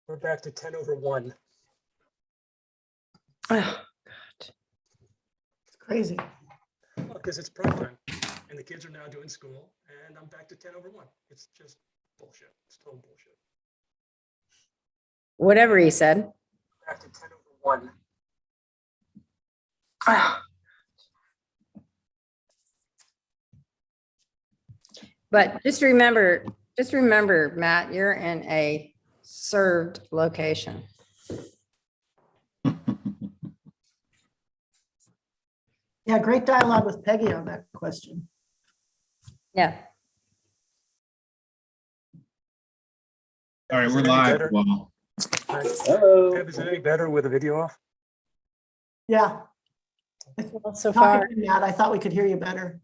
We're back to 10:01. Oh, God. It's crazy. Because it's prime time and the kids are now doing school and I'm back to 10:01. It's just bullshit. It's total bullshit. Whatever he said. Back to 10:01. Ah. But just remember, Matt, you're in a served location. Yeah, great dialogue with Peggy on that question. Yeah. All right, Is we're it any live. better? Well, Hello. Is it any better with the video off? Yeah. Well, so far, Talking to Matt, I thought we could hear you better.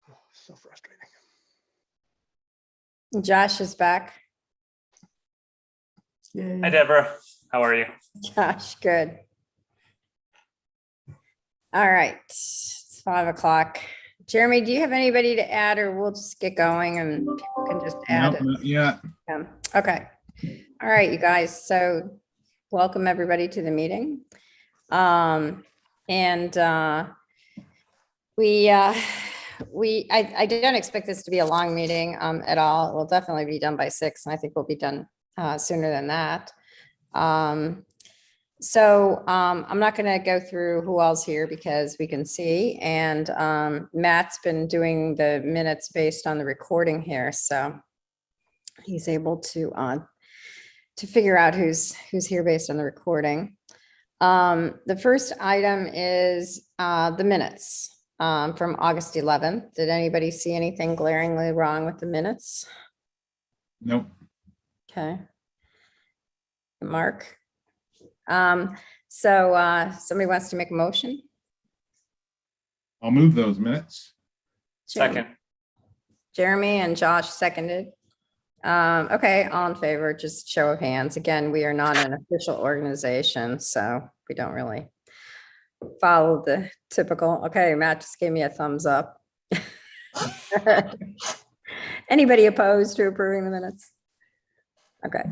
Oh, so frustrating. Josh is back. Yay. Hi, Deborah. How are you? Josh, good. All right, it's 5 o'clock. Jeremy, do you have anybody to add, or we'll just get going and people can just add nope, it? not yet. Okay. All right, you guys. So welcome everybody to the meeting. I don't expect this to be a long meeting at all. It will definitely be done by 6, and I think we'll be done sooner than that. I'm not going to go through who all's here because we can see, and Matt's been doing the minutes based on the recording here, so he's able to figure out who's here based on the recording. The first item is the minutes from August 11th. Did anybody see anything glaringly wrong with the minutes? Nope. Okay. Mark. Somebody wants to make a motion? I'll move those minutes. Second. Jeremy and Josh seconded. Okay, all in favor, just show of hands. Again, we are not an official organization, so we don't really follow the typical. Okay, Matt just gave me a thumbs up. Anybody opposed to approving the minutes? Okay.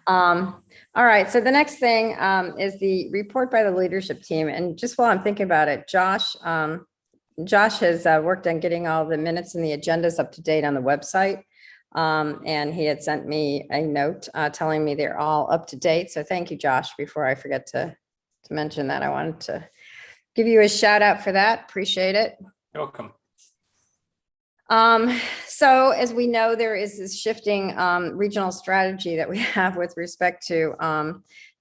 All right, so the next thing is the report by the leadership team. And just while I'm thinking about it, Josh has worked on getting all the minutes and the agendas up to date on the website. And he had sent me a note telling me they're all up to date. So thank you, Josh. Before I forget to mention that, I wanted to give you a shout out for that. Appreciate it. You're welcome. So as we know, there is this shifting regional strategy that we have with respect to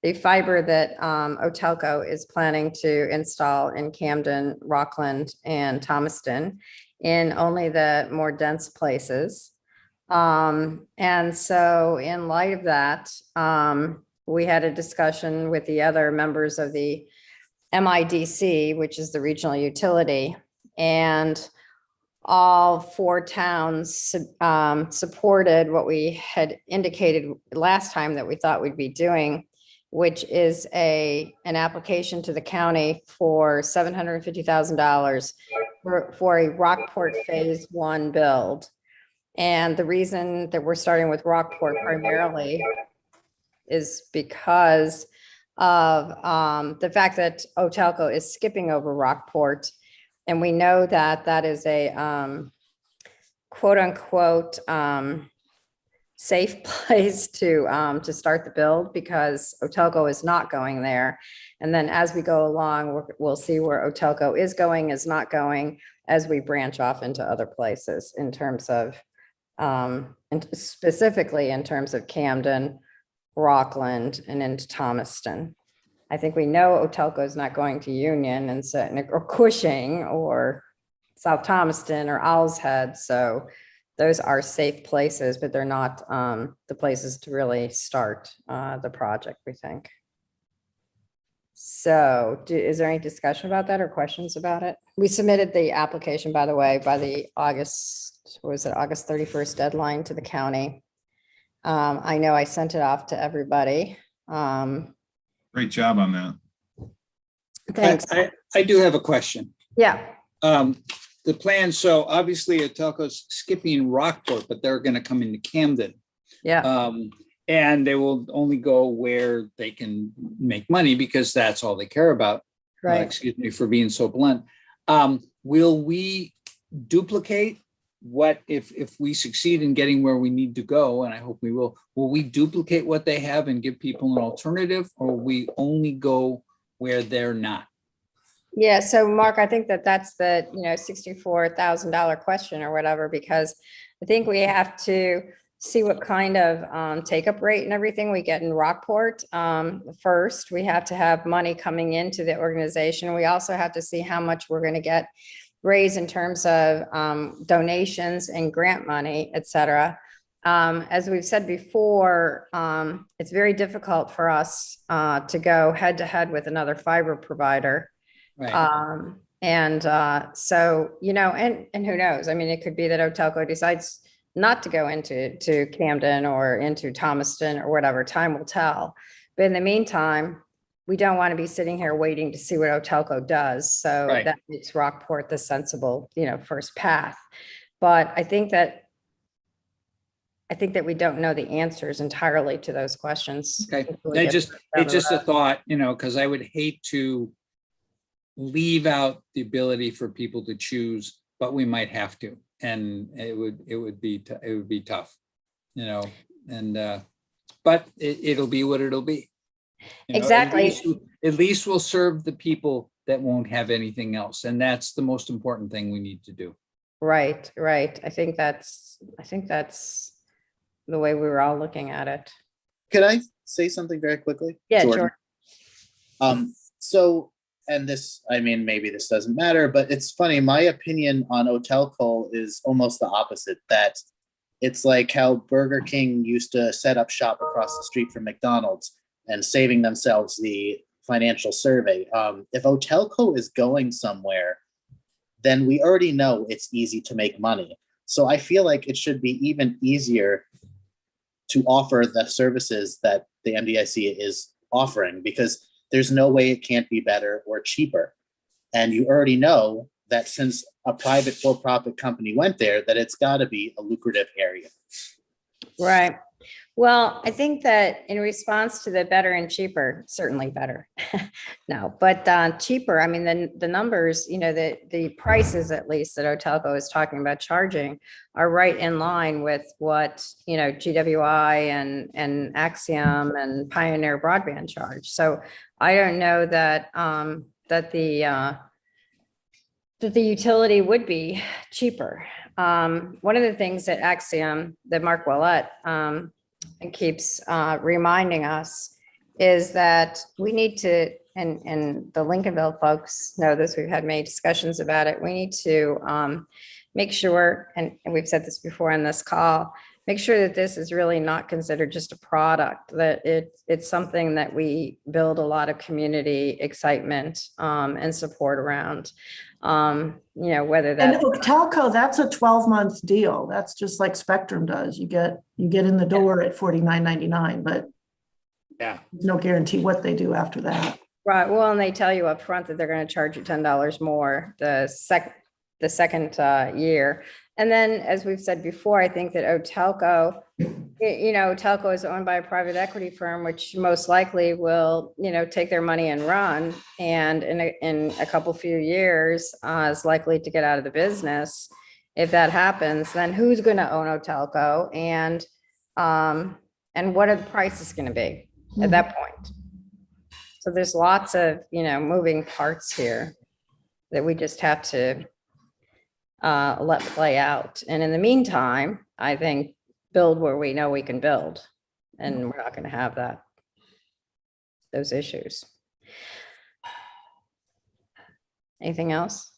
the fiber that Otelco is planning to install in Camden, Rockland, and Thomaston in only the more dense places. And so in light of that, we had a discussion with the other members of the MIDC, which is the regional utility, and all 4 towns supported what we had indicated last time that we thought we'd be doing, which is an application to the county for $750,000 for a Rockport Phase 1 build. And the reason that we're starting with Rockport primarily is because of the fact that Otelco is skipping over Rockport. And we know that that is a quote unquote safe place to start the build because Otelco is not going there. And then as we go along, we'll see where Otelco is going, is not going, as we branch off into other places in terms of, and specifically in terms of Camden, Rockland, and into Thomaston. I think we know Otelco is not going to Union and or Cushing or South Thomaston or Owl's Head. So those are safe places, but they're not the places to really start the project, we think. So is there any discussion about that or questions about it? We submitted the application, by the way, by the August 31st deadline to the county. I know I sent it off to everybody. Great job on that. Thanks. I do have a question. Yeah. The plan, so obviously Otelco's skipping Rockport, but they're going to come into Camden. Yeah, And they will only go where they can make money because that's all they care about. right. Excuse me for being so blunt. Will we duplicate what if we succeed in getting where we need to go, and I hope we will we duplicate what they have and give people an alternative, or we only go where they're not? Yeah, so Mark, I think that that's the, $64,000 question or whatever, because I think we have to see what kind of take-up rate and everything we get in Rockport. First, we have to have money coming into the organization. We also have to see how much we're going to get raised in terms of donations and grant money, et cetera. As we've said before, it's very difficult for us to go head to head with another fiber provider. Right. So, and who knows? I mean, it could be that Otelco decides not to go into Camden or into Thomaston or whatever. Time will tell. But in the meantime, we don't want to be sitting here waiting to see what Otelco does. So Right. that makes Rockport the sensible, first path. But I think that we don't know the answers entirely to those questions. Okay. until we I get just, down it's the just a road. thought, because I would hate to leave out the ability for people to choose, but we might have to, and it would be tough, but it'll be what it'll be. Exactly. At least we'll serve the people that won't have anything else, and that's the most important thing we need to do. Right. I think that's the way we were all looking at it. Could I say something very quickly? Yeah, Jordan? Jordan. So, and this, I mean, maybe this doesn't matter, but it's funny. My opinion on Otelco is almost the opposite, that it's like how Burger King used to set up shop across the street from McDonald's and saving themselves the financial survey. If Otelco is going somewhere, then we already know it's easy to make money. So I feel like it should be even easier to offer the services that the MDIC is offering, because there's no way it can't be better or cheaper. And you already know that since a private for-profit company went there, that it's got to be a lucrative area. Right. Well, I think that in response to the better and cheaper, certainly better. No, but cheaper, I mean, the numbers, the prices at least that Otelco is talking about charging are right in line with what, GWI and Axiom and Pioneer Broadband charge. So I don't know that the utility would be cheaper. One of the things that Axiom, that Mark Willett keeps reminding us is that we need to, and the Lincolnville folks know this, we've had many discussions about it. We need to make sure, and we've said this before on this call, make sure that this is really not considered just a product, that it's something that we build a lot of community excitement and support around. Whether And that's Otelco, that's a 12-month deal. That's just like Spectrum does. You get in the door at $49.99, but Yeah. there's no guarantee what they do after that. right. Well, and they tell you up front that they're going to charge you $10 more the second year. And then, as we've said before, I think that Otelco, Otelco is owned by a private equity firm, which most likely will, take their money and run. And in a couple few years, is likely to get out of the business. If that happens, then who's going to own Otelco, and what are the prices going to be at that point? So there's lots of, moving parts here that we just have to let play out. And in the meantime, I think build where we know we can build, and we're not going to have those issues. Anything else?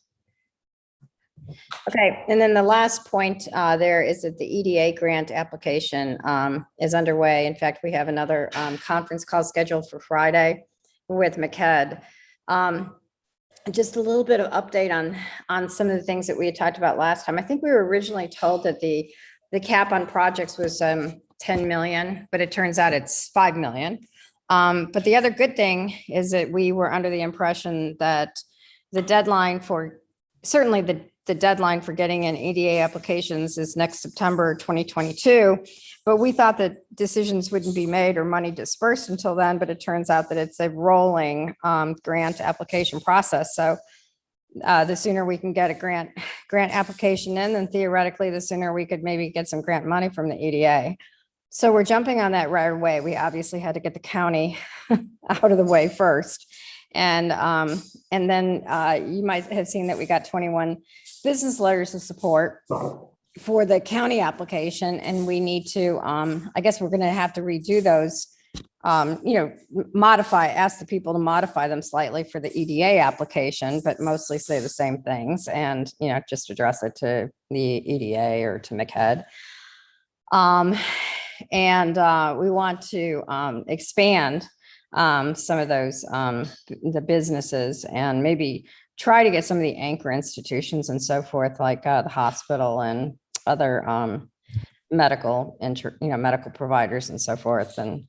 Okay, and then the last point there is that the EDA grant application is underway. In fact, we have another conference call scheduled for Friday with McKed. Just a little bit of update on some of the things that we had talked about last time. I think we were originally told that the cap on projects was 10 million, but it turns out it's 5 million. But the other good thing is that we were under the impression that the deadline for, certainly the deadline for getting in EDA applications is next September 2022. But we thought that decisions wouldn't be made or money dispersed until then, but it turns out that it's a rolling grant application process. So the sooner we can get a grant application in, then theoretically, the sooner we could maybe get some grant money from the EDA. So we're jumping on that right away. We obviously had to get the county out of the way first. And then you might have seen that we got 21 business letters of support for the county application. And we need to, I guess we're going to have to redo those, ask the people to modify them slightly for the EDA application, but mostly say the same things and, just address it to the EDA or to MCHED. We want to expand some of those, the businesses, and maybe try to get some of the anchor institutions and so forth, like the hospital and other medical providers and so forth, and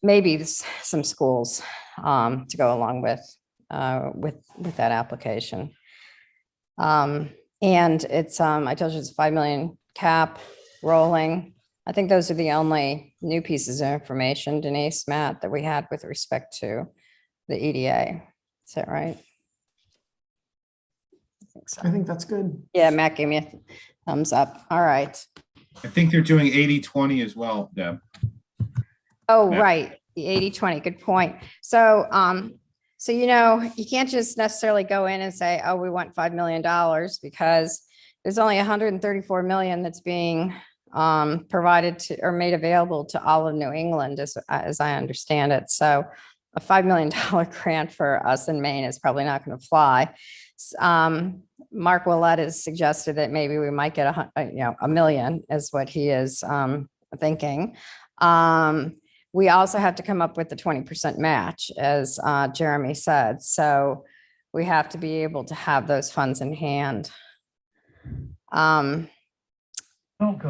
maybe some schools to go along with that application. And it's I told you it's a 5 million cap rolling. I think those are the only new pieces of information, Denise, Matt, that we had with respect to the EDA. Is that right? I think so. I think that's good. Yeah, Matt gave me a thumbs up. All right. I think they're doing 80-20 as well, Deb. Oh, Yeah. right. The 80-20, good point. So, you can't just necessarily go in and say, oh, we want $5 million, because there's only 134 million that's being provided to or made available to all of New England, as I understand it. So a $5 million grant for us in Maine is probably not going to fly. Mark Willett has suggested that maybe we might get a million, is what he is thinking. We also have to come up with the 20% match, as Jeremy said. So we have to be able to have those funds in hand.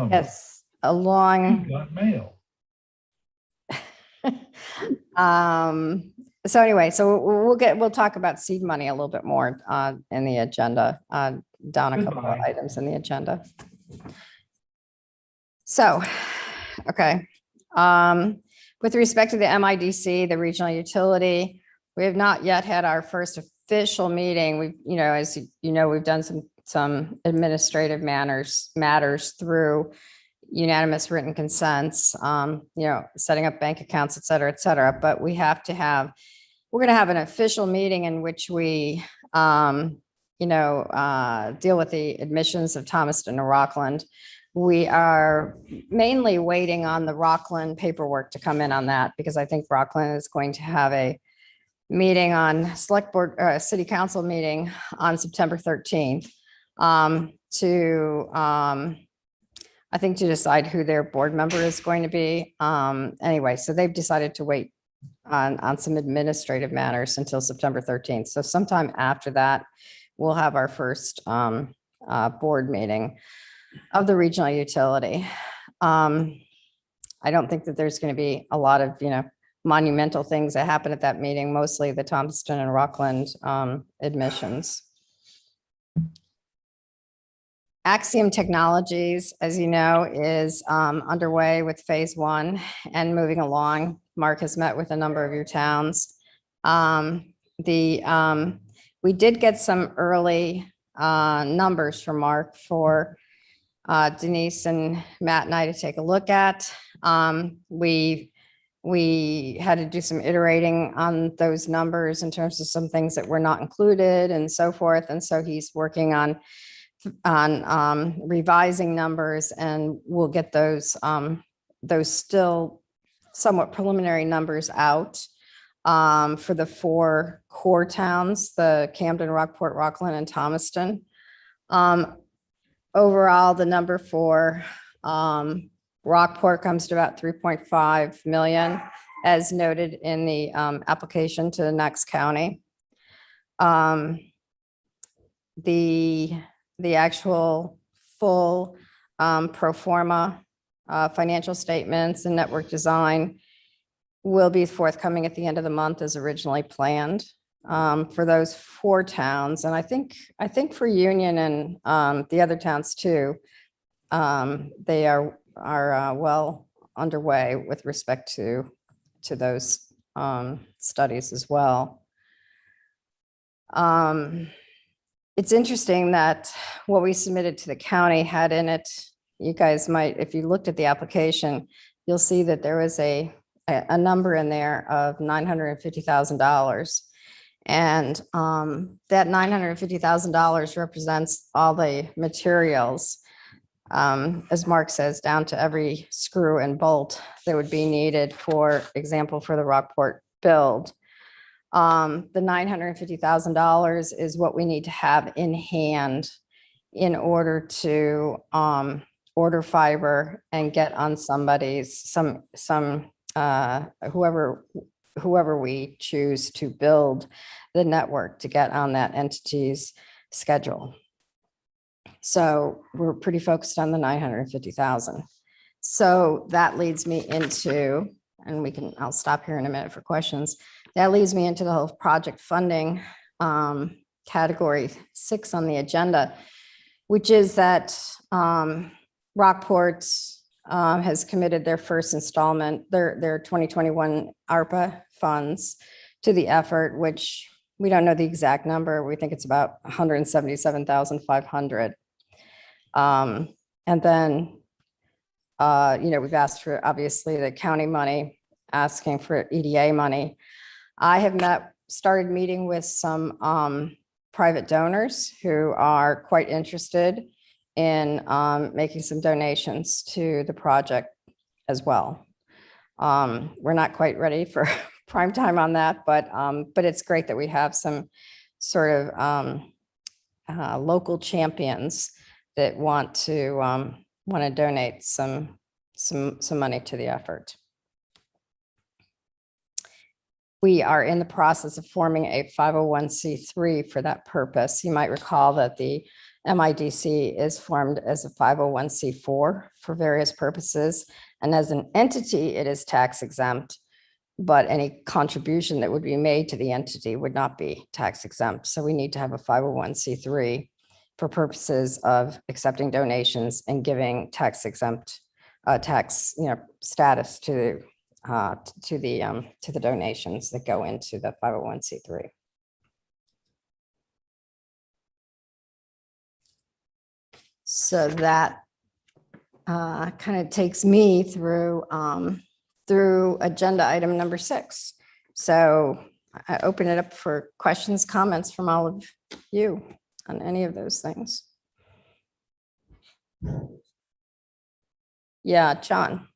Yes, along. So anyway, we'll talk about seed money a little bit more in the agenda, down a couple of items in the agenda. So, okay. With respect to the MIDC, the regional utility, we have not yet had our first official meeting. We've, as you know, we've done some administrative matters through unanimous written consents, setting up bank accounts, et cetera, but we're going to have an official meeting in which we, deal with the admissions of Thomaston and Rockland. We are mainly waiting on the Rockland paperwork to come in on that, because I think Rockland is going to have a meeting on select board, city council meeting on September 13th I think to decide who their board member is going to be. Anyway, so they've decided to wait on some administrative matters until September 13th. So sometime after that, we'll have our first board meeting of the regional utility. I don't think that there's going to be a lot of, monumental things that happen at that meeting, mostly the Thomaston and Rockland admissions. Axiom Technologies, as you know, is underway with phase 1 and moving along. Mark has met with a number of your towns. We did get some early numbers from Mark for Denise and Matt and I to take a look at. We had to do some iterating on those numbers in terms of some things that were not included and so forth. And so he's working on revising numbers, and we'll get those still somewhat preliminary numbers out for the 4 core towns, the Camden, Rockport, Rockland, and Thomaston. Overall, the number for Rockport comes to about 3.5 million, as noted in the application to the Knox County. The actual full pro forma financial statements and network design will be forthcoming at the end of the month as originally planned. for those 4 towns. And I think for Union and the other towns too, they are well underway with respect to those studies as well. It's interesting that what we submitted to the county had in it, you guys might, if you looked at the application, you'll see that there was a number in there of $950,000. And that $950,000 represents all the materials, as Mark says, down to every screw and bolt that would be needed, for example, for the Rockport build. The $950,000 is what we need to have in hand in order to order fiber and get on somebody's, whoever we choose to build the network, to get on that entity's schedule. So we're pretty focused on the 950,000. So that leads me into, and I'll stop here in a minute for questions. That leads me into the whole project funding, category 6 on the agenda, which is that Rockport has committed their first installment, their 2021 ARPA funds to the effort, which we don't know the exact number. We think it's about 177,500. And then, we've asked for, obviously, the county money, asking for EDA money. I have started meeting with some private donors who are quite interested in making some donations to the project as well. We're not quite ready for prime time on that, but it's great that we have some sort of local champions that want to donate some money to the effort. We are in the process of forming a 501c3 for that purpose. You might recall that the MIDC is formed as a 501c4 for various purposes. And as an entity, it is tax exempt, but any contribution that would be made to the entity would not be tax exempt. So we need to have a 501c3 for purposes of accepting donations and giving tax exempt status to the donations that go into the 501c3. So that kind of takes me through agenda item number 6. So I open it up for questions, comments from all of you on any of those things. Yeah, John.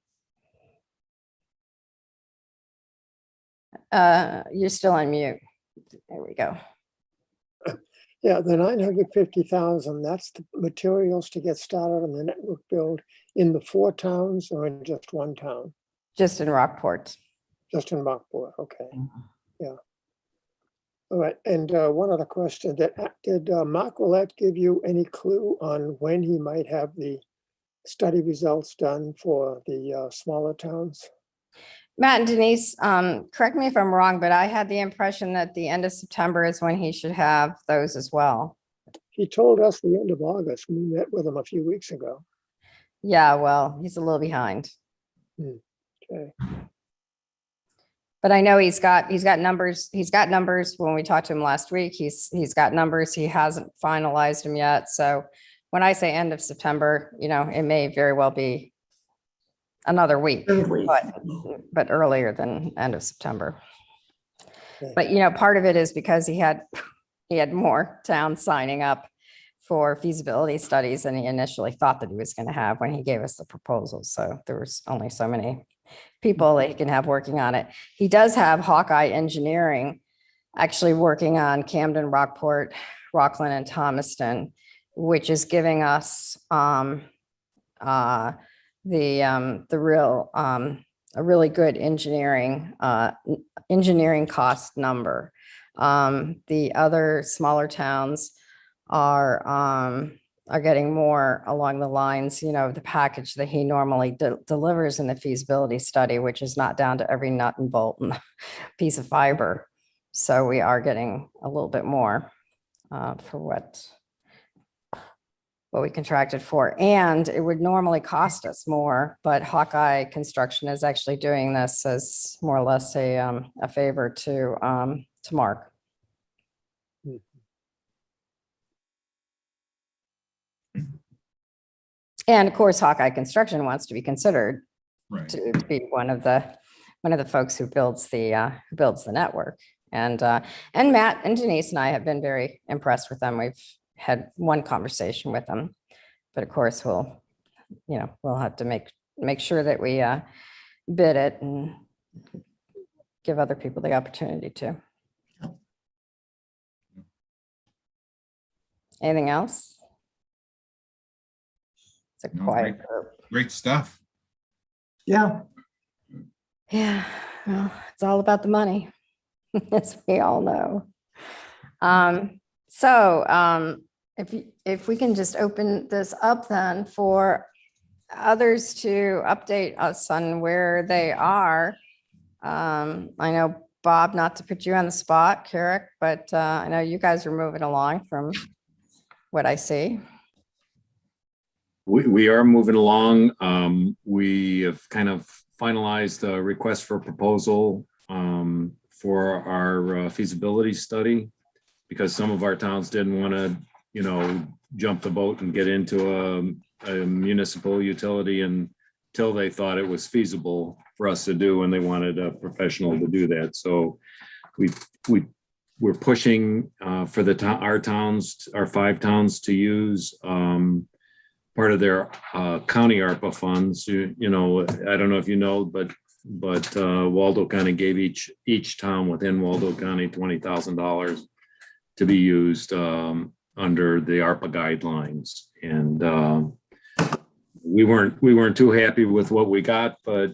You're still on mute. There we go. Yeah, the 950,000, that's the materials to get started on the network build in the 4 towns or in just 1 town? Just in Rockport. Just in Rockport, okay. Yeah. All right, and one other question, did Mark Willett give you any clue on when he might have the study results done for the smaller towns? Matt and Denise, correct me if I'm wrong, but I had the impression that the end of September is when he should have those as well. He told us the end of August. We met with him a few weeks ago. Yeah, well, he's a little behind. Okay. But I know he's got numbers. He's got numbers when we talked to him last week. He's got numbers. He hasn't finalized them yet. So when I say end of September, it may very well be another week, but earlier than end of September. Okay. But part of it is because he had more towns signing up for feasibility studies than he initially thought that he was going to have when he gave us the proposal. So there was only so many people that he can have working on it. He does have Hawkeye Engineering actually working on Camden, Rockport, Rockland, and Thomaston, which is giving us a really good engineering cost number. The other smaller towns are getting more along the lines, of the package that he normally delivers in the feasibility study, which is not down to every nut and bolt and piece of fiber. So we are getting a little bit more for what we contracted for. And it would normally cost us more, but Hawkeye Construction is actually doing this as more or less a favor to Mark. And of course, Hawkeye Construction wants to be considered Right. to be one of the folks who builds the network. And Matt and Denise and I have been very impressed with them. We've had one conversation with them, but of course we'll have to make sure that we bid it and give other people the opportunity to. Anything else? It's a No, quiet group. Great stuff. Yeah, Yeah, well, it's all about the money, as we all know. If we can just open this up then for others to update us on where they are. I know, Bob, not to put you on the spot, Carrick, but I know you guys are moving along from what I see. We are moving along. We have kind of finalized a request for proposal for our feasibility study, because some of our towns didn't want to, jump the boat and get into a municipal utility until they thought it was feasible for us to do, and they wanted a professional to do that. So we're pushing for our 5 towns to use part of their county ARPA funds. I don't know if you know, but Waldo County gave each town within Waldo County $20,000 to be used under the ARPA guidelines. And we weren't too happy with what we got, but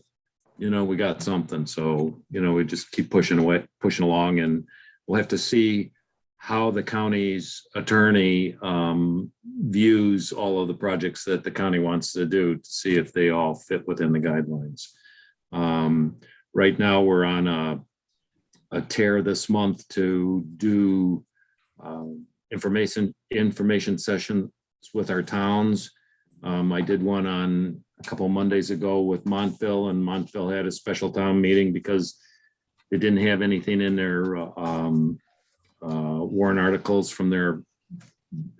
we got something. So we just keep pushing along, and we'll have to see how the county's attorney views all of the projects that the county wants to do, to see if they all fit within the guidelines. Right now, we're on a tear this month to do information sessions with our towns. I did one on a couple Mondays ago with Montville, and Montville had a special town meeting because they didn't have anything in their warrant articles from their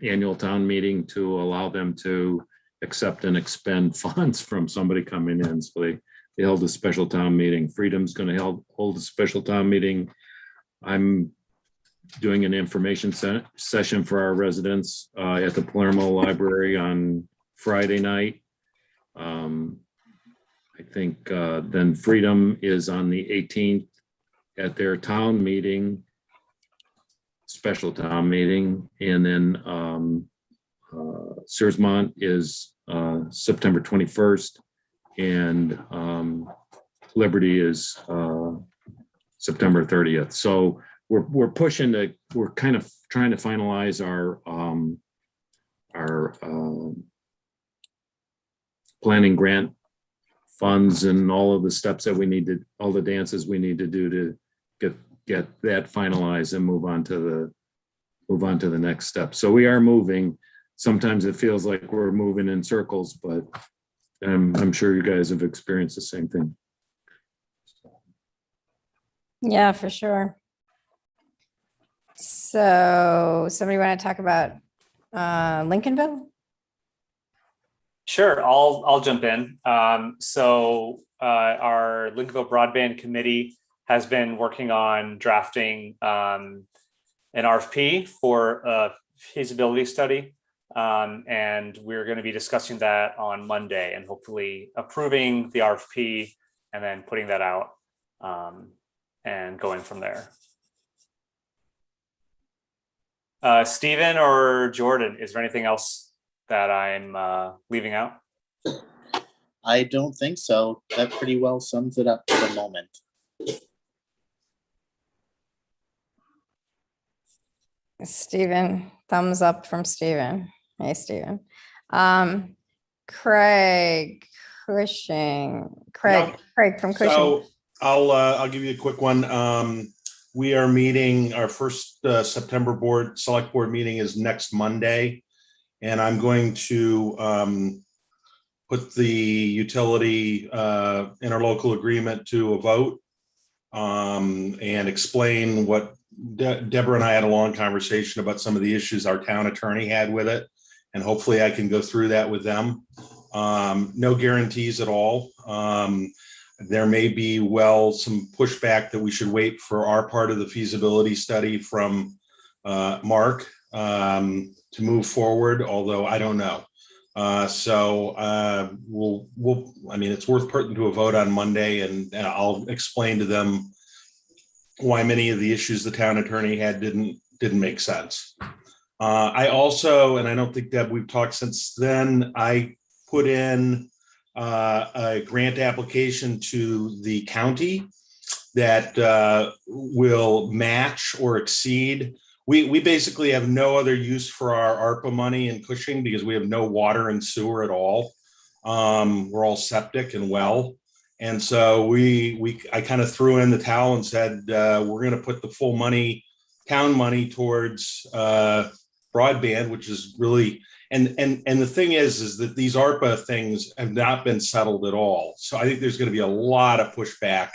annual town meeting to allow them to accept and expend funds from somebody coming in. So they held a special town meeting. Freedom's going to hold a special town meeting. I'm doing an information session for our residents at the Palermo Library on Friday night. I think then Freedom is on the 18th at their town meeting, special town meeting. And then Searsmont is September 21st, and Liberty is September 30th. So we're pushing we're kind of trying to finalize our planning grant funds and all of the steps that we need to, all the dances we need to do to get that finalized and move on to the next step. So we are moving. Sometimes it feels like we're moving in circles, but I'm sure you guys have experienced the same thing. Yeah, for sure. So somebody want to talk about Lincolnville? Sure, I'll jump in. So our Lincolnville Broadband Committee has been working on drafting an RFP for a feasibility study. And we're going to be discussing that on Monday and hopefully approving the RFP and then putting that out and going from there. Stephen or Jordan, is there anything else that I'm leaving out? I don't think so. That pretty well sums it up for the moment. Stephen, thumbs up from Stephen. Hey, Stephen. Craig Cushing. Craig from Cushing. So I'll give you a quick one. we are meeting, our first September select board meeting is next Monday. And I'm going to put the utility interlocal agreement to a vote and explain what Deborah and I had a long conversation about some of the issues our town attorney had with it. And hopefully I can go through that with them. No guarantees at all. There may be, some pushback that we should wait for our part of the feasibility study from Mark to move forward, although I don't know. It's worth putting to a vote on Monday, and I'll explain to them why many of the issues the town attorney had didn't make sense. I also, and I don't think, Deb, we've talked since then, I put in a grant application to the county that will match or exceed. We basically have no other use for our ARPA money in Cushing because we have no water and sewer at all. We're all septic and well. And so I kind of threw in the towel and said, we're going to put the full money, town money, towards broadband, which is really, and the thing is that these ARPA things have not been settled at all. So I think there's going to be a lot of pushback.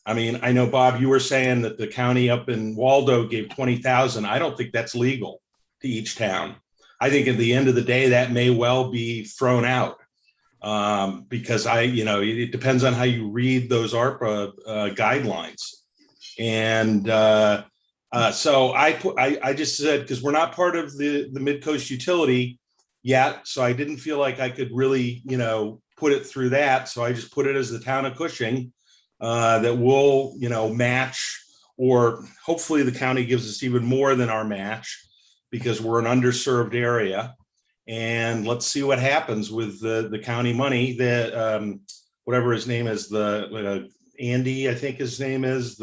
I mean, I know, Bob, you were saying that the county up in Waldo gave 20,000. I don't think that's legal to each town. I think at the end of the day, that may well be thrown out because it depends on how you read those ARPA guidelines. And so I just said, because we're not part of the Midcoast utility yet, so I didn't feel like I could really, put it through that. So I just put it as the town of Cushing. That will, match, or hopefully the county gives us even more than our match because we're an underserved area. And let's see what happens with the county money that, whatever his name is, Andy, I think his name is,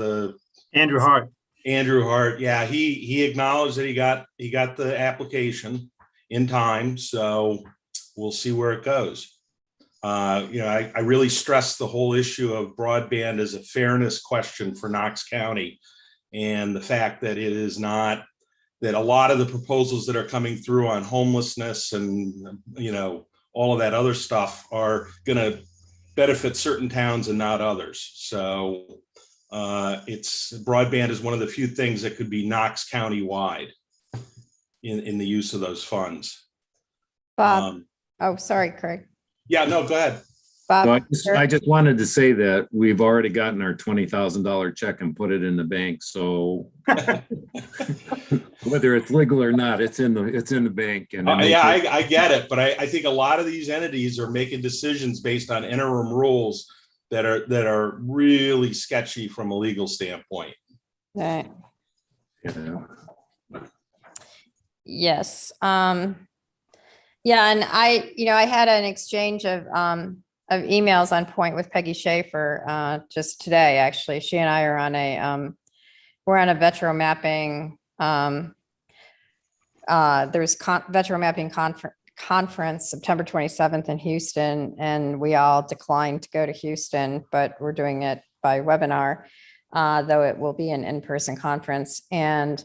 Andrew Hart. Andrew Hart. Yeah, he acknowledged that he got the application in time. So we'll see where it goes. I really stress the whole issue of broadband as a fairness question for Knox County, and the fact that it is not, that a lot of the proposals that are coming through on homelessness and, all of that other stuff are going to benefit certain towns and not others. So broadband is one of the few things that could be Knox County wide in the use of those funds. Bob, sorry, Craig. Yeah, no, go ahead. Bob, So I just wanted to say that we've already gotten our $20,000 check and put it in the bank. So whether it's legal or not, it's in the bank. And I get it, but I think a lot of these entities are making decisions based on interim rules that are really sketchy from a legal standpoint. right. Yeah. Yes. Yeah, and I had an exchange of emails on point with Peggy Schaefer just today. Actually, she and I are on we're on a vetro mapping. There's vetro mapping conference September 27th in Houston, and we all declined to go to Houston, but we're doing it by webinar, though it will be an in-person conference. And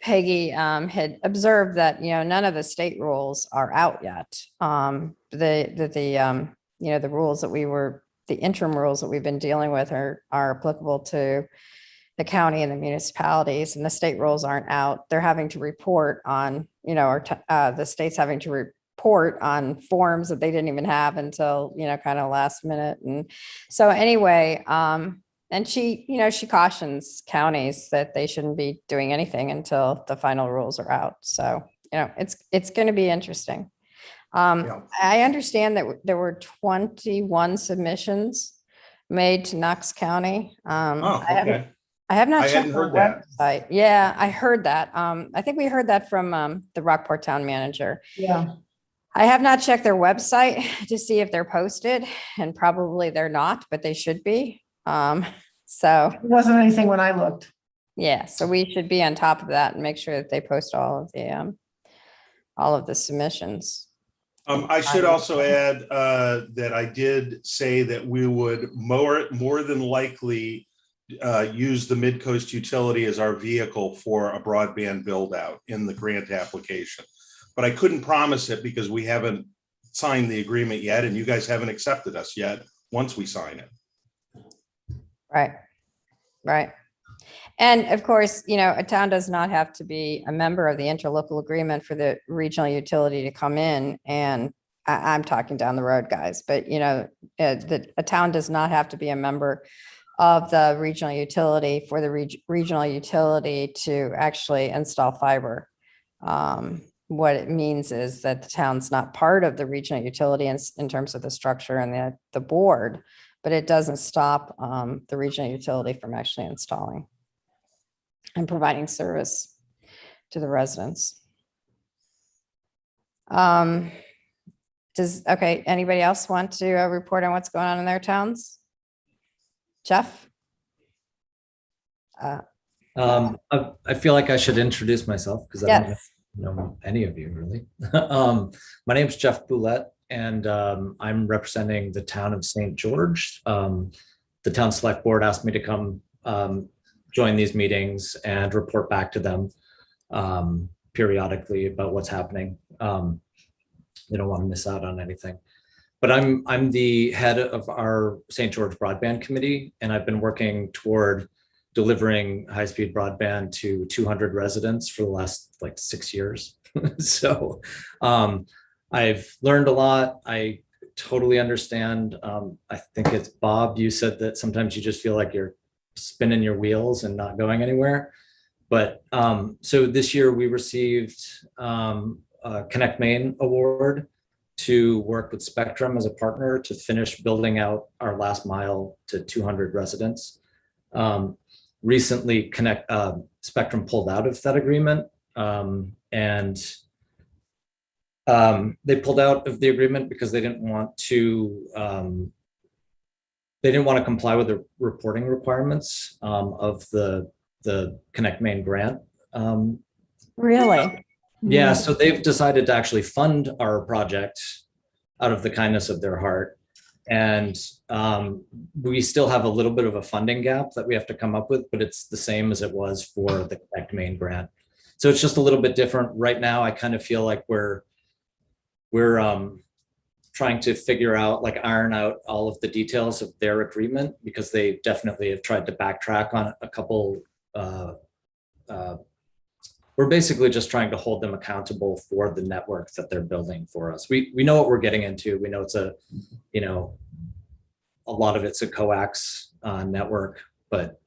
Peggy had observed that, none of the state rules are out yet. The rules that the interim rules that we've been dealing with are applicable to the county and the municipalities, and the state rules aren't out. They're having to report on, the state's having to report on forms that they didn't even have until, kind of last minute. And so anyway, and she cautions counties that they shouldn't be doing anything until the final rules are out. So, it's going to be interesting. I understand that there were 21 submissions made to Knox County. Okay. I have not I checked hadn't their heard that. website. Yeah, I heard that. I think we heard that from the Rockport town manager. Yeah. I have not checked their website to see if they're posted, and probably they're not, but they should be. So It wasn't anything when I looked. yeah, so we should be on top of that and make sure that they post all of the submissions. I should also add that I did say that we would more than likely use the Midcoast utility as our vehicle for a broadband build out in the grant application. But I couldn't promise it because we haven't signed the agreement yet and you guys haven't accepted us yet once we sign it. Right, right. And of course, you know, a town does not have to be a member of the interlocal agreement for the regional utility to come in. And I'm talking down the road, guys, but you know, a town does not have to be a member of the regional utility for the regional utility to actually install fiber. What it means is that the town's not part of the regional utility in terms of the structure and the board, but it doesn't stop the regional utility from actually installing and providing service to the residents. Okay, anybody else want to report on what's going on in their towns? Jeff? I feel like I should introduce myself because I don't Yes. know any of you really. My name is Jeff Boulette, and I'm representing the town of St. George. The town select board asked me to come join these meetings and report back to them periodically about what's happening. They don't want to miss out on anything. But I'm the head of our St. George Broadband Committee, and I've been working toward delivering high-speed broadband to 200 residents for the last like 6 years. So I've learned a lot. I totally understand. I think it's Bob, you said that sometimes you just feel like you're spinning your wheels and not going anywhere. But so this year we received a Connect Maine award to work with Spectrum as a partner to finish building out our last mile to 200 residents. Recently, Spectrum pulled out of that agreement, and they pulled out of the agreement because they didn't want to. They didn't want to comply with the reporting requirements of the Connect Maine grant. Really? Yeah, so they've decided to actually fund our project out of the kindness of their heart. And we still have a little bit of a funding gap that we have to come up with, but it's the same as it was for the Connect Maine grant. So it's just a little bit different. Right now, I kind of feel like we're trying to figure out, like iron out all of the details of their agreement, because they definitely have tried to backtrack on a couple. We're basically just trying to hold them accountable for the network that they're building for us. We know what we're getting into. We know it's a lot of it's a coax network, but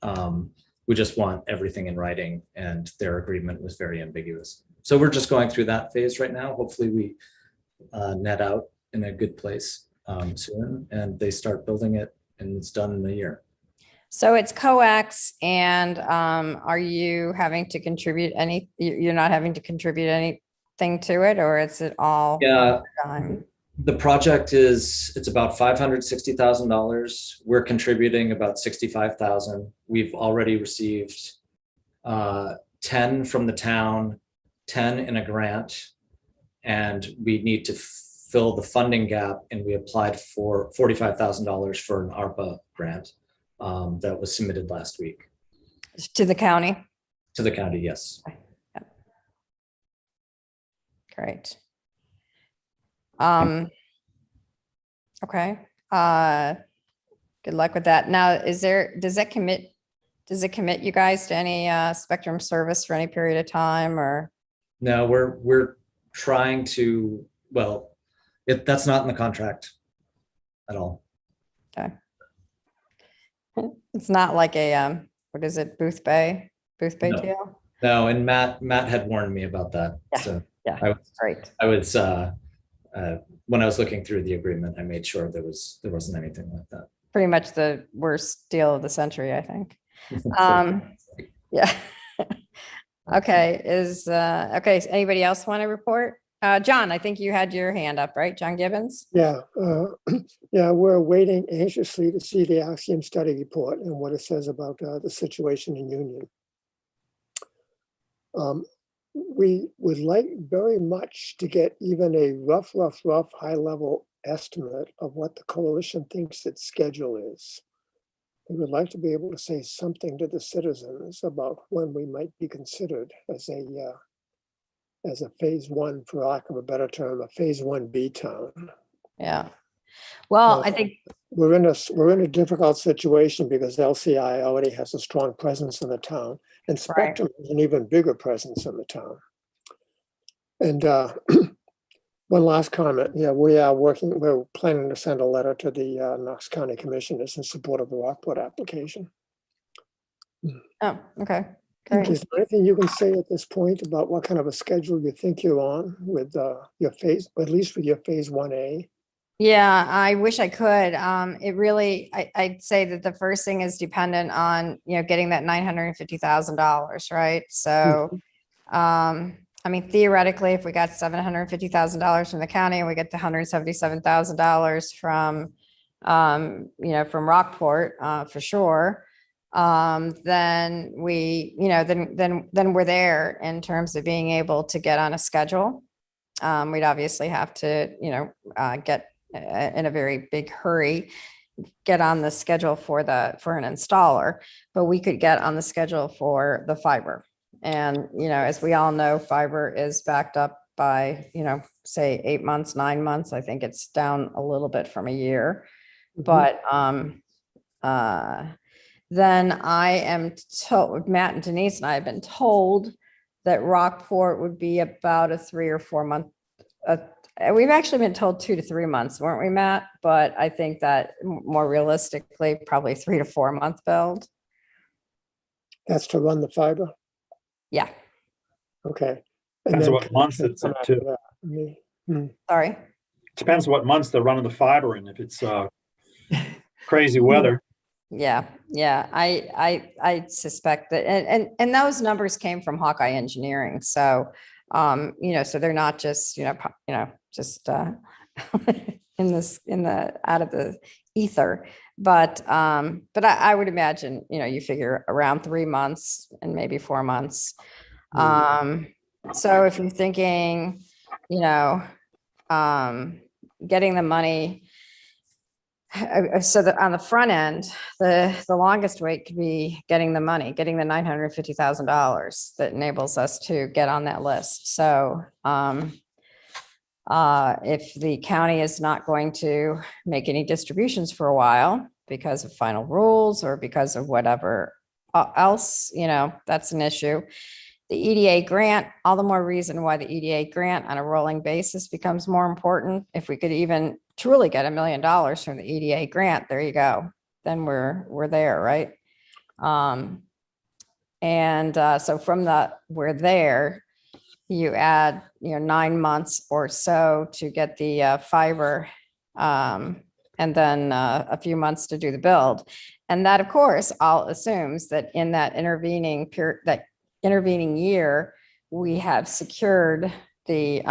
we just want everything in writing, and their agreement was very ambiguous. So we're just going through that phase right now. Hopefully we net out in a good place soon, and they start building it, and it's done in a year. So it's coax, and are you having to contribute you're not having to contribute anything to it, or is it all? Yeah. Time? The project it's about $560,000. We're contributing about $65,000. We've already received 10 from the town, 10 in a grant, and we need to fill the funding gap. And we applied for $45,000 for an ARPA grant that was submitted last week. To the county? To the county, yes. Yep. Great. Okay. Good luck with that. Now, does it commit you guys to any Spectrum service for any period of time, or? No, we're trying to, well, that's not in the contract at all. Okay. It's not like a, what is it, Booth Bay No. deal? No, and Matt had warned me about that. Yeah, So yeah, great. I was when I was looking through the agreement, I made sure there wasn't anything like that. Pretty much the worst deal of the century, I think. Yeah. Okay, okay, anybody else want to report? John, I think you had your hand up, right? John Gibbons? Yeah, yeah, we're waiting anxiously to see the Axiom study report and what it says about the situation in Union. We would like very much to get even a rough high level estimate of what the coalition thinks its schedule is. we would like to be able to say something to the citizens about when we might be considered as a phase one, for lack of a better term, a phase 1B town. Yeah. Well, I Uh, think, We're in a difficult situation because LCI already has a strong presence in the town, and Spectrum has an even bigger presence in the town. And one last comment. Yeah, we're planning to send a letter to the Knox County Commissioners in support of the Rockport application. oh, okay, great. Is there anything you can say at this point about what kind of a schedule you think you're on with your phase, at least with your phase 1A? Yeah, I wish I could. It really, I'd say that the first thing is dependent on, getting that $950,000, right? So, I mean, theoretically, if we got $750,000 from the county and we get the $177,000 from, from Rockport, for sure. Then we, then we're there in terms of being able to get on a schedule. We'd obviously have to, get in a very big hurry, get on the schedule for an installer, but we could get on the schedule for the fiber. And, as we all know, fiber is backed up by, say 8 months, 9 months. I think it's down a little bit from a year, but, then I am told, Matt and Denise and I have been told that Rockport would be about a 3 or 4 month. We've actually been told 2 to 3 months, weren't we, Matt? But I think that more realistically, probably 3 to 4 month build. That's to run the fiber? Yeah. Okay. Depends on what months it's come into. after that. Sorry. Depends what months they're running the fiber in. If it's crazy weather. Yeah. I suspect that, and those numbers came from Hawkeye Engineering. So, so they're not just, just out of the ether, but I would imagine, you figure around 3 months and maybe 4 months. So if you're thinking, getting the money, so that on the front end, the longest wait could be getting the money, getting the $950,000 that enables us to get on that list. So if the county is not going to make any distributions for a while because of final rules or because of whatever else, that's an issue. The EDA grant, all the more reason why the EDA grant on a rolling basis becomes more important. If we could even truly get $1 million from the EDA grant, there you go. Then we're there, right? So from we're there, you add 9 months or so to get the fiber, and then a few months to do the build. And that, of course, all assumes that in that intervening period, that intervening year, we have secured the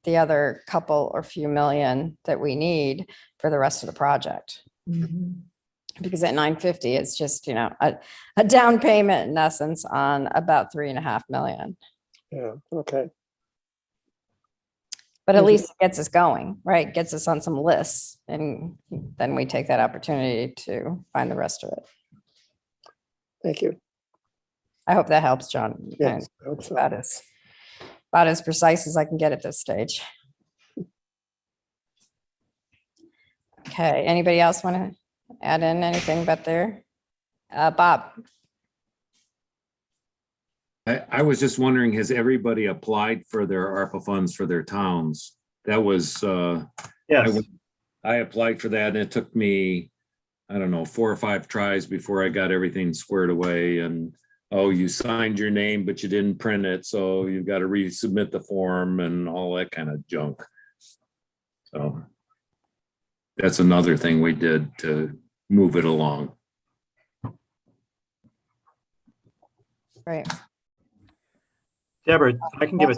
other couple or few million that we need for the rest of the project. Because at 950, it's just, a down payment in essence on about 3.5 million. Yeah, okay. But at least it gets us going, right? Gets us on some lists, and then we take that opportunity to find the rest of it. Thank you. I hope that helps, John. Yes, I hope so. About as precise as I can get at this stage. Okay, anybody else want to add in anything but there? Bob? I was just wondering, has everybody applied for their ARPA funds for their towns? That was, Yes. I applied for that and it took me, I don't know, 4 or 5 tries before I got everything squared away. And, oh, you signed your name, but you didn't print it. So you've got to resubmit the form and all that kind of junk. So that's another thing we did to move it along. Right. Deborah, I can give a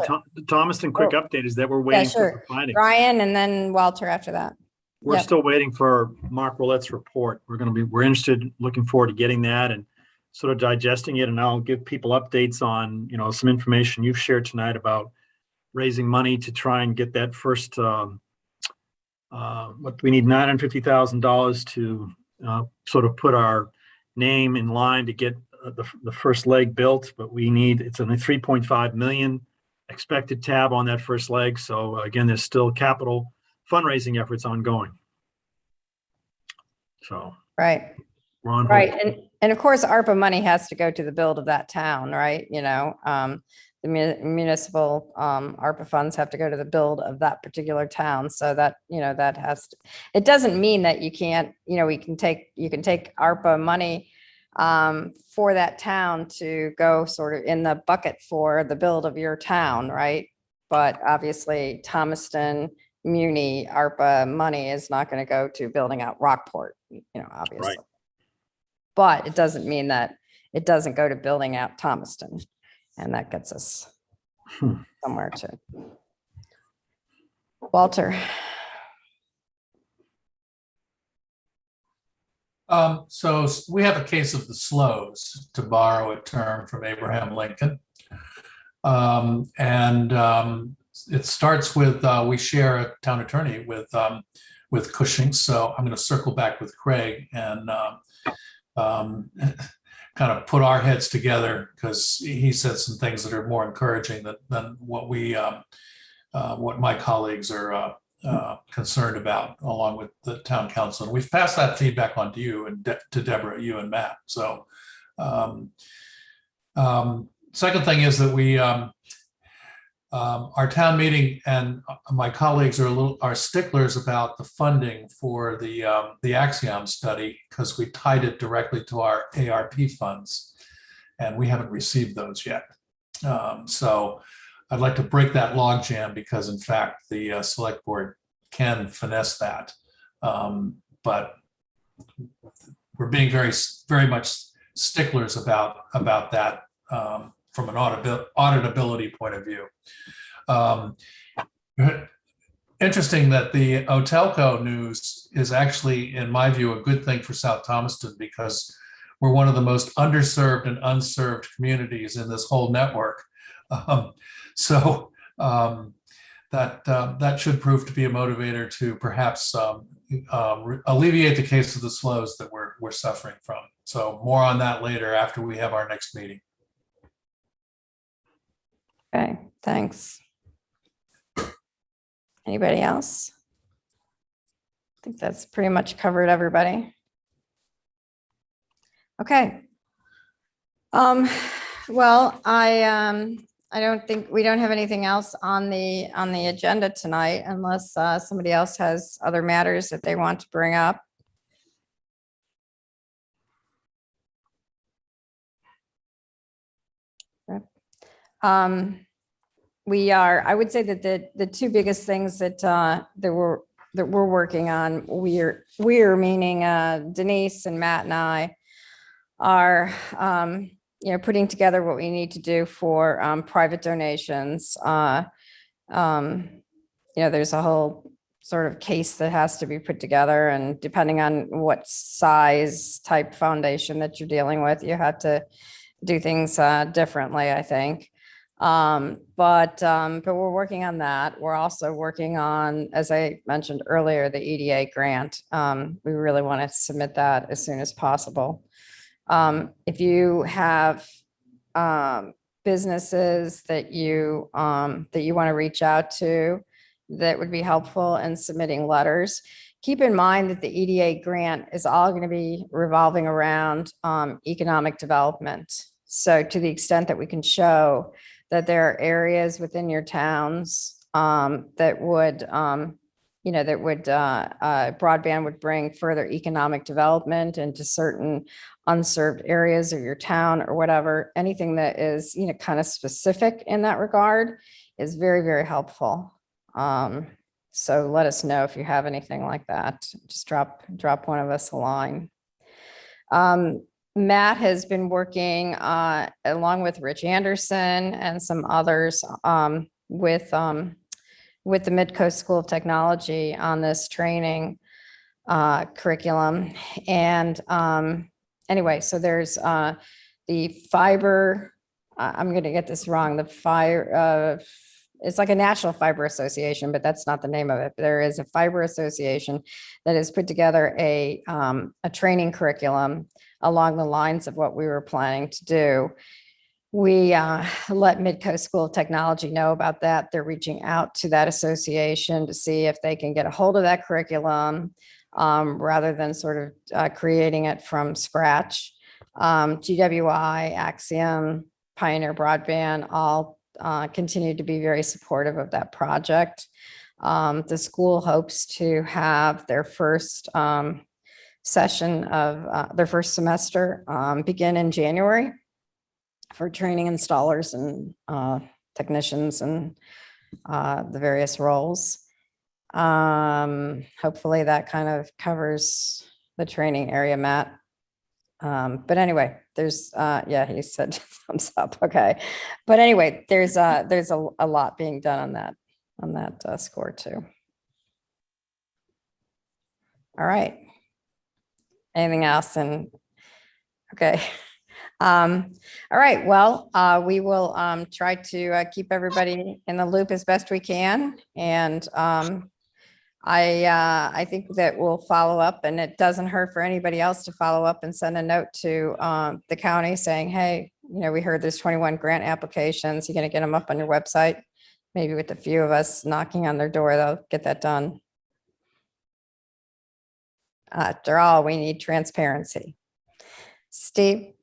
Thomaston quick update is that we're waiting for the findings. Brian and then Walter after that. We're Yep. still waiting for Mark Willette's report. We're interested, looking forward to getting that and sort of digesting it. And I'll give people updates on, some information you've shared tonight about raising money to try and get that first, what we need $950,000 to sort of put our name in line to get the first leg built, but it's only 3.5 million expected tab on that first leg. So again, there's still capital fundraising efforts ongoing. So Right. we're on hold. Right. And of course, ARPA money has to go to the build of that town, right? The municipal ARPA funds have to go to the build of that particular town. So that, that has to, it doesn't mean that you can't, you can take ARPA money for that town to go sort of in the bucket for the build of your town, right? But obviously Thomaston Muni ARPA money is not going to go to building out Rockport, obviously. Right. But it doesn't mean that it doesn't go to building out Thomaston. And that gets us somewhere too. Walter. So we have a case of the slows, to borrow a term from Abraham Lincoln. It starts with, we share a town attorney with Cushing. So I'm going to circle back with Craig and kind of put our heads together, because he said some things that are more encouraging than what what my colleagues are concerned about, along with the town council. And we've passed that feedback on to you and to Deborah, you and Matt. So second thing is that we our town meeting and my colleagues are sticklers about the funding for the Axiom study, because we tied it directly to our ARP funds, and we haven't received those yet. So I'd like to break that logjam, because in fact the select board can finesse that, but we're being very much sticklers about that from an auditability point of view. Interesting that the Otelco news is actually, in my view, a good thing for South Thomaston, because we're one of the most underserved and unserved communities in this whole network. That should prove to be a motivator to perhaps alleviate the case of the slows that we're suffering from. So more on that later after we have our next meeting. Okay, thanks. Anybody else? I think that's pretty much covered everybody. Okay. Well, I don't think we don't have anything else on the agenda tonight, unless somebody else has other matters that they want to bring up. Okay. I would say that the two biggest things that we're working on, we're meaning Denise and Matt and I are putting together what we need to do for private donations. There's a whole sort of case that has to be put together, and depending on what size type foundation that you're dealing with, you have to do things differently, I think. But we're working on that. We're also working on, as I mentioned earlier, the EDA grant. We really want to submit that as soon as possible. If you have businesses that you want to reach out to, that would be helpful in submitting letters. Keep in mind that the EDA grant is all going to be revolving around economic development. So to the extent that we can show that there are areas within your towns that would, broadband would bring further economic development into certain unserved areas of your town or whatever, anything that is, kind of specific in that regard is very, very helpful. So let us know if you have anything like that. Just drop one of us a line. Matt has been working along with Rich Anderson and some others with the Midcoast School of Technology on this training curriculum. And anyway, so there's the fiber, I'm going to get this wrong, it's like a National Fiber Association, but that's not the name of it. There is a fiber association that has put together a training curriculum along the lines of what we were planning to do. We let Midcoast School of Technology know about that. They're reaching out to that association to see if they can get a hold of that curriculum rather than sort of creating it from scratch. GWI, Axiom, Pioneer Broadband all continue to be very supportive of that project. The school hopes to have their first session of their first semester begin in January for training installers and technicians and the various roles. Hopefully that kind of covers the training area, Matt. But anyway, there's, yeah, he said thumbs up. Okay. But anyway, there's a lot being done on that score too. All right. Anything else? And okay. All right. Well, we will try to keep everybody in the loop as best we can. And I think that we'll follow up, and it doesn't hurt for anybody else to follow up and send a note to the county saying, hey, you know, we heard there's 21 grant applications. You're going to get them up on your website. Maybe with a few of us knocking on their door, they'll get that done. After all, we need transparency. Stephen.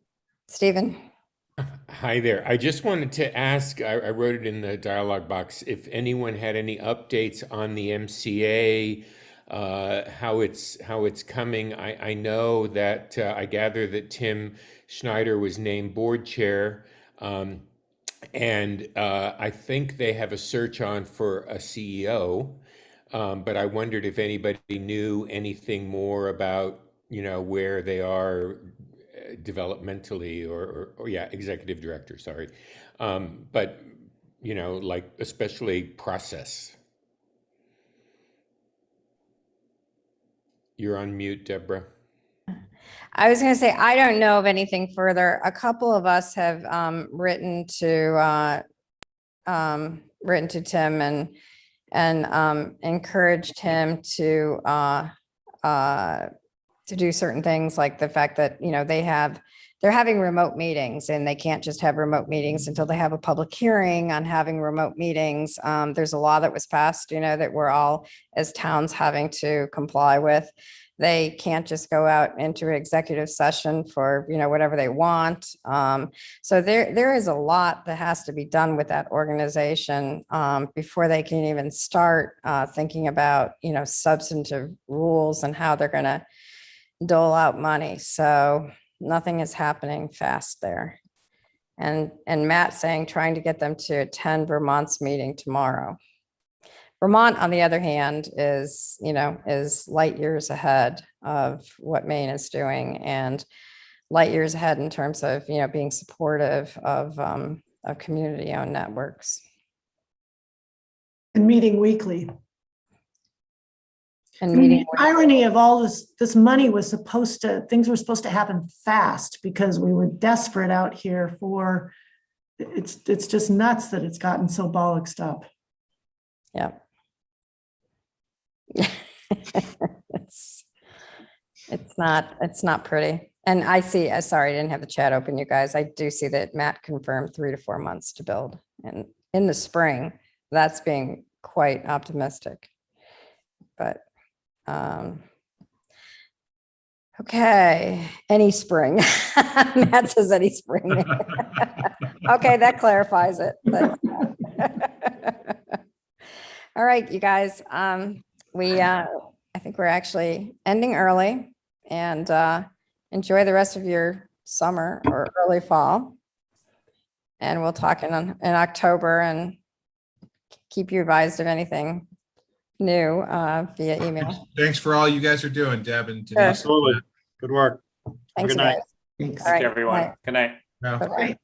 Hi there. I just wanted to ask, I wrote it in the dialogue box, if anyone had any updates on the MCA, how it's coming. I know that I gather that Tim Schneider was named board chair, and I think they have a search on for a CEO, but I wondered if anybody knew anything more about, you know, where they are developmentally or yeah, executive director, sorry. But, you know, like especially process. You're on mute, Deborah. I was going to say, I don't know of anything further. A couple of us have written to Tim and encouraged him to do certain things, like the fact that, you know, they're having remote meetings, and they can't just have remote meetings until they have a public hearing on having remote meetings. There's a law that was passed, you know, that we're all as towns having to comply with. They can't just go out into an executive session for, you know, whatever they want. So there is a lot that has to be done with that organization before they can even start thinking about, you know, substantive rules and how they're going to dole out money. So nothing is happening fast there. And Matt saying, trying to get them to attend Vermont's meeting tomorrow. Vermont, on the other hand, is, you know, is light years ahead of what Maine is doing, and light years ahead in terms of, you know, being supportive of community-owned networks. And meeting weekly. And I mean, meeting the irony of all this money was things were supposed to happen fast because we were desperate out here for, it's just nuts that it's gotten so bollocksed up. Yeah. It's not pretty. And I see, sorry, I didn't have the chat open, you guys. I do see that Matt confirmed 3 to 4 months to build, and in the spring. That's being quite optimistic. But okay, any spring. Matt says any spring. Okay, that clarifies it. All right, you guys. I think we're actually ending early, and enjoy the rest of your summer or early fall. And we'll talk in October, and keep you advised of anything new via email. Thanks for all you guys are doing, Deb and Denise. Absolutely. Good work. Thanks, Good night. guys. Thanks. All right, Thank you, everyone. bye. Good night. No. Bye-bye.